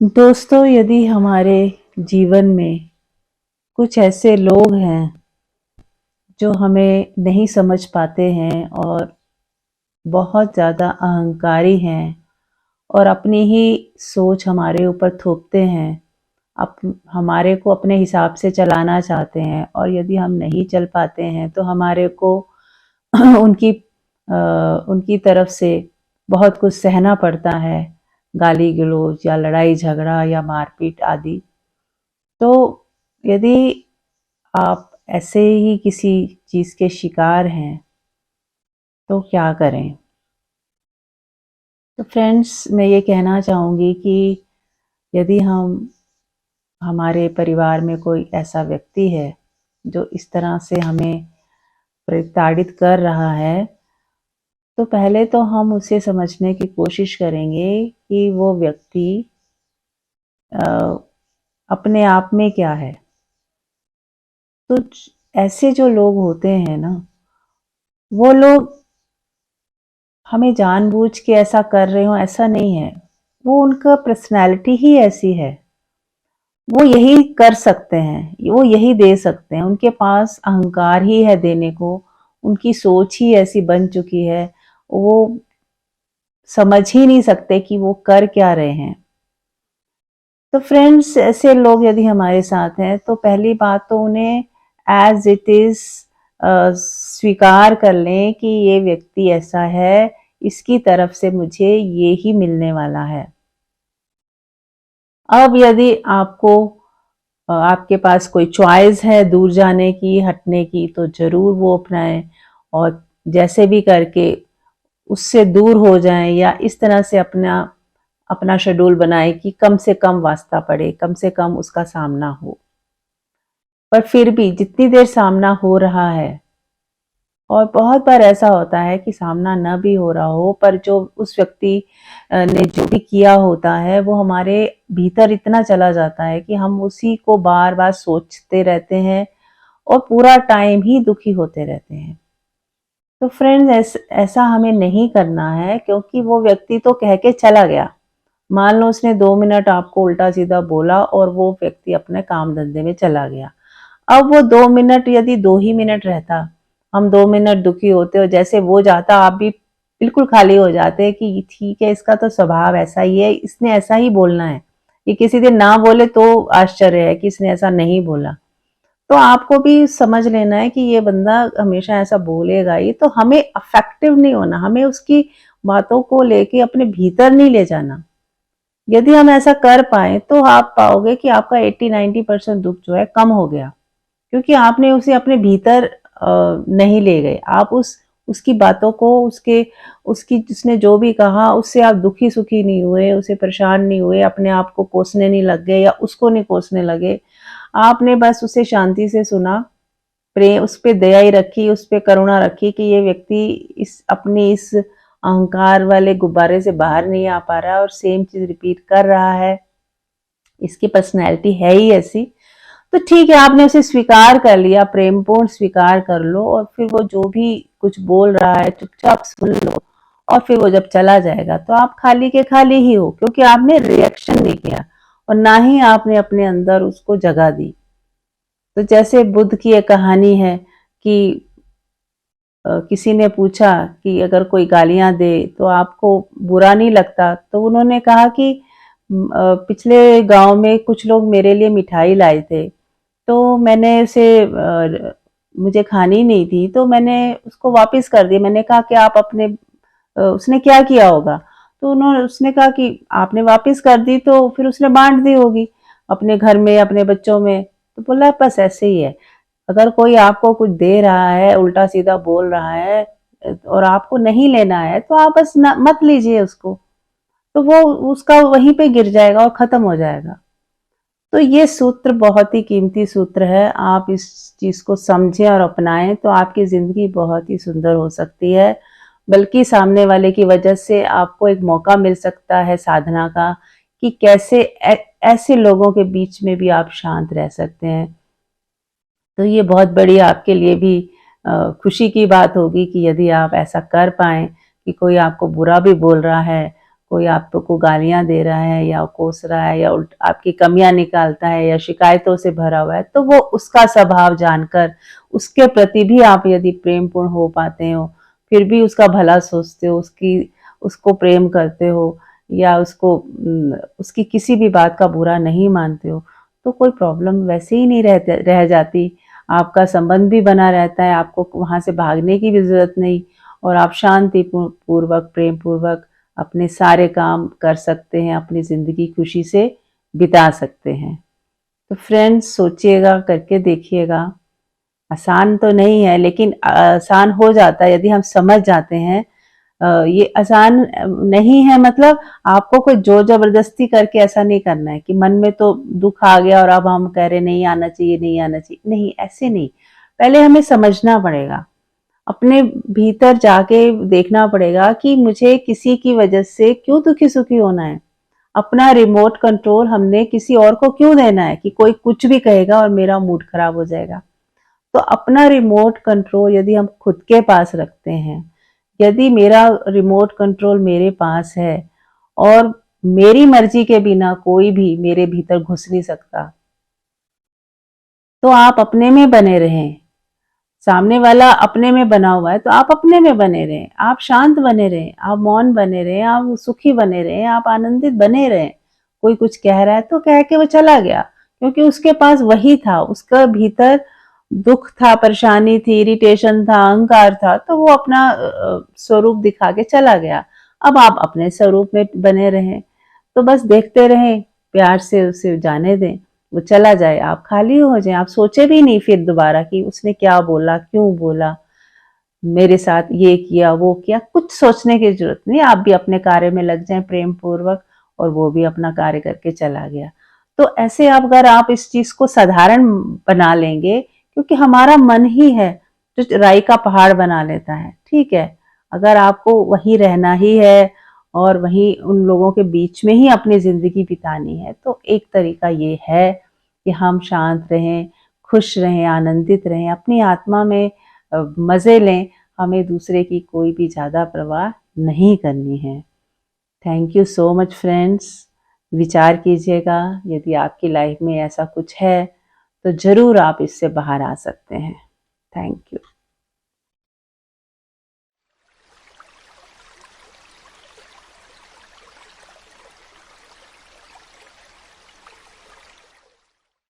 दोस्तों, यदि हमारे जीवन में कुछ ऐसे लोग हैं जो हमें नहीं समझ पाते हैं और बहुत ज़्यादा अहंकारी हैं और अपनी ही सोच हमारे ऊपर थोपते हैं, हमारे को अपने हिसाब से चलाना चाहते हैं और यदि हम नहीं चल पाते हैं तो हमारे को उनकी उनकी तरफ से बहुत कुछ सहना पड़ता है, गाली गलौज या लड़ाई झगड़ा या मारपीट आदि। तो यदि आप ऐसे ही किसी चीज़ के शिकार हैं तो क्या करें? तो फ्रेंड्स, मैं ये कहना चाहूँगी कि यदि हमारे परिवार में कोई ऐसा व्यक्ति है जो इस तरह से हमें प्रताड़ित कर रहा है, तो पहले तो हम उसे समझने की कोशिश करेंगे कि वो व्यक्ति अ, अपने आप में क्या है। तो ऐसे जो लोग होते हैं ना, वो लोग हमें जानबूझ के ऐसा कर रहे हो ऐसा नहीं है। वो उनका पर्सनैलिटी ही ऐसी है। वो यही कर सकते हैं, वो यही दे सकते हैं। उनके पास अहंकार ही है देने को। उनकी सोच ही ऐसी बन चुकी है। वो समझ ही नहीं सकते कि वो कर क्या रहे हैं। तो फ्रेंड्स, ऐसे लोग यदि हमारे साथ हैं तो पहली बात तो उन्हें एज इट इज स्वीकार कर लें कि ये व्यक्ति ऐसा है, इसकी तरफ से मुझे ये ही मिलने वाला है। अब यदि आपके पास कोई चॉइस है दूर जाने की, हटने की, तो ज़रूर वो अपनाएं और जैसे भी करके उससे दूर हो जाएं या इस तरह से अपना अपना शेड्यूल बनाएं कि कम से कम वास्ता पड़े, कम से कम उसका सामना हो। पर फिर भी जितनी देर सामना हो रहा है, और बहुत बार ऐसा होता है कि सामना न भी हो रहा हो, पर जो उस व्यक्ति ने जो भी किया होता है वो हमारे भीतर इतना चला जाता है कि हम उसी को बार बार सोचते रहते हैं और पूरा टाइम ही दुखी होते रहते हैं। तो फ्रेंड्स, ऐसा हमें नहीं करना है, क्योंकि वो व्यक्ति तो कह के चला गया। मान लो उसने 2 मिनट आपको उल्टा सीधा बोला और वो व्यक्ति अपने काम धंधे में चला गया। अब वो 2 मिनट यदि 2 ही मिनट रहता, हम 2 मिनट दुखी होते और जैसे वो जाता आप भी बिल्कुल खाली हो जाते कि ठीक है, इसका तो स्वभाव ऐसा ही है, इसने ऐसा ही बोलना है। ये किसी दिन ना बोले तो आश्चर्य है कि इसने ऐसा नहीं बोला। तो आपको भी समझ लेना है कि ये बंदा हमेशा ऐसा बोलेगा ही। तो हमें अफेक्टिव नहीं होना, हमें उसकी बातों को लेके अपने भीतर नहीं ले जाना। यदि हम ऐसा कर पाए तो आप पाओगे कि आपका 80-90% दुख जो है कम हो गया, क्योंकि आपने उसे अपने भीतर नहीं ले गए। आप उसकी बातों को, उसकी उसने जो भी कहा उससे आप दुखी सुखी नहीं हुए, उसे परेशान नहीं हुए, अपने आप को कोसने नहीं लग गए या उसको नहीं कोसने लगे। आपने बस उसे शांति से सुना, प्रेम, उस पे दया ही रखी, उस पे करुणा रखी कि ये व्यक्ति इस अहंकार वाले गुब्बारे से बाहर नहीं आ पा रहा है और सेम चीज रिपीट कर रहा है, इसकी पर्सनैलिटी है ही ऐसी। तो ठीक है, आपने उसे स्वीकार कर लिया, प्रेमपूर्ण स्वीकार कर लो और फिर वो जो भी कुछ बोल रहा है चुपचाप सुन लो। और फिर वो जब चला जाएगा तो आप खाली के खाली ही हो, क्योंकि आपने रिएक्शन नहीं किया और ना ही आपने अपने अंदर उसको जगह दी। तो जैसे बुद्ध की एक कहानी है कि किसी ने पूछा कि अगर कोई गालियां दे तो आपको बुरा नहीं लगता? तो उन्होंने कहा कि पिछले गांव में कुछ लोग मेरे लिए मिठाई लाए थे, तो मैंने उसे मुझे खानी नहीं थी तो मैंने उसको वापस कर दी। मैंने कहा कि आप अपने उसने क्या किया होगा? तो उन्होंने उसने कहा कि आपने वापस कर दी तो फिर उसने बांट दी होगी अपने घर में, अपने बच्चों में। तो बोला बस ऐसे ही है, अगर कोई आपको कुछ दे रहा है, उल्टा सीधा बोल रहा है और आपको नहीं लेना है तो आप बस मत लीजिए उसको। तो वो उसका वहीं पे गिर जाएगा और खत्म हो जाएगा। तो ये सूत्र बहुत ही कीमती सूत्र है। आप इस चीज को समझें और अपनाएं तो आपकी जिंदगी बहुत ही सुंदर हो सकती है। बल्कि सामने वाले की वजह से आपको एक मौका मिल सकता है साधना का, कि कैसे ऐसे लोगों के बीच में भी आप शांत रह सकते हैं। तो ये बहुत बड़ी आपके लिए भी खुशी की बात होगी कि यदि आप ऐसा कर पाएँ कि कोई आपको बुरा भी बोल रहा है कोई आपको गालियां दे रहा है या कोस रहा है या आपकी कमियां निकालता है या शिकायतों से भरा हुआ है, तो वो उसका स्वभाव जानकर उसके प्रति भी आप यदि प्रेमपूर्ण हो पाते हो, फिर भी उसका भला सोचते हो, उसको प्रेम करते हो या उसकी किसी भी बात का बुरा नहीं मानते हो, तो कोई प्रॉब्लम वैसे ही नहीं रह जाती। आपका संबंध भी बना रहता है, आपको वहां से भागने की भी जरूरत नहीं, और आप शांति पूर्वक प्रेम पूर्वक अपने सारे काम कर सकते हैं, अपनी जिंदगी खुशी से बिता सकते हैं। तो फ्रेंड्स, सोचिएगा, करके देखिएगा। आसान तो नहीं है, लेकिन आसान हो जाता है यदि हम समझ जाते हैं। ये आसान नहीं है, मतलब आपको कोई जोर जबरदस्ती करके ऐसा नहीं करना है कि मन में तो दुख आ गया और अब हम कह रहे नहीं आना चाहिए, नहीं आना चाहिए, नहीं, ऐसे नहीं। पहले हमें समझना पड़ेगा, अपने भीतर जाके देखना पड़ेगा कि मुझे किसी की वजह से क्यों दुखी सुखी होना है। अपना रिमोट कंट्रोल हमने किसी और को क्यों देना है कि कोई कुछ भी कहेगा और मेरा मूड खराब हो जाएगा। तो अपना रिमोट कंट्रोल यदि हम खुद के पास रखते हैं, यदि मेरा रिमोट कंट्रोल मेरे पास है और मेरी मर्जी के बिना कोई भी मेरे भीतर घुस नहीं सकता, तो आप अपने में बने रहें। सामने वाला अपने में बना हुआ है तो आप अपने में बने रहें, आप शांत बने रहें, आप मौन बने रहें, आप सुखी बने रहें, आप आनंदित बने रहें। कोई कुछ कह रहा है तो कह के वो चला गया, क्योंकि उसके पास वही था, उसका भीतर दुख था, परेशानी थी, इरिटेशन था, अहंकार था, तो वो अपना स्वरूप दिखा के चला गया। अब आप अपने स्वरूप में बने रहें, तो बस देखते रहें, प्यार से उसे जाने दें, वो चला जाए, आप खाली हो जाए, आप सोचे भी नहीं फिर दोबारा कि उसने क्या बोला, क्यों बोला, मेरे साथ ये किया, वो किया, कुछ सोचने की जरूरत नहीं। आप भी अपने कार्य में लग जाएं प्रेम पूर्वक, और वो भी अपना कार्य करके चला गया। तो ऐसे अगर आप इस चीज को साधारण बना लेंगे, क्योंकि हमारा मन ही है जो राई का पहाड़ बना लेता है, ठीक है। अगर आपको वही रहना ही है और वही उन लोगों के बीच में ही अपनी जिंदगी बितानी है, तो एक तरीका ये है कि हम शांत रहें, खुश रहें, आनंदित रहें, अपनी आत्मा में मजे लें। हमें दूसरे की कोई भी ज्यादा परवाह नहीं करनी है। Thank you so much friends. विचार कीजिएगा, यदि आपकी लाइफ में ऐसा कुछ है तो जरूर आप इससे बाहर आ सकते हैं। Thank you.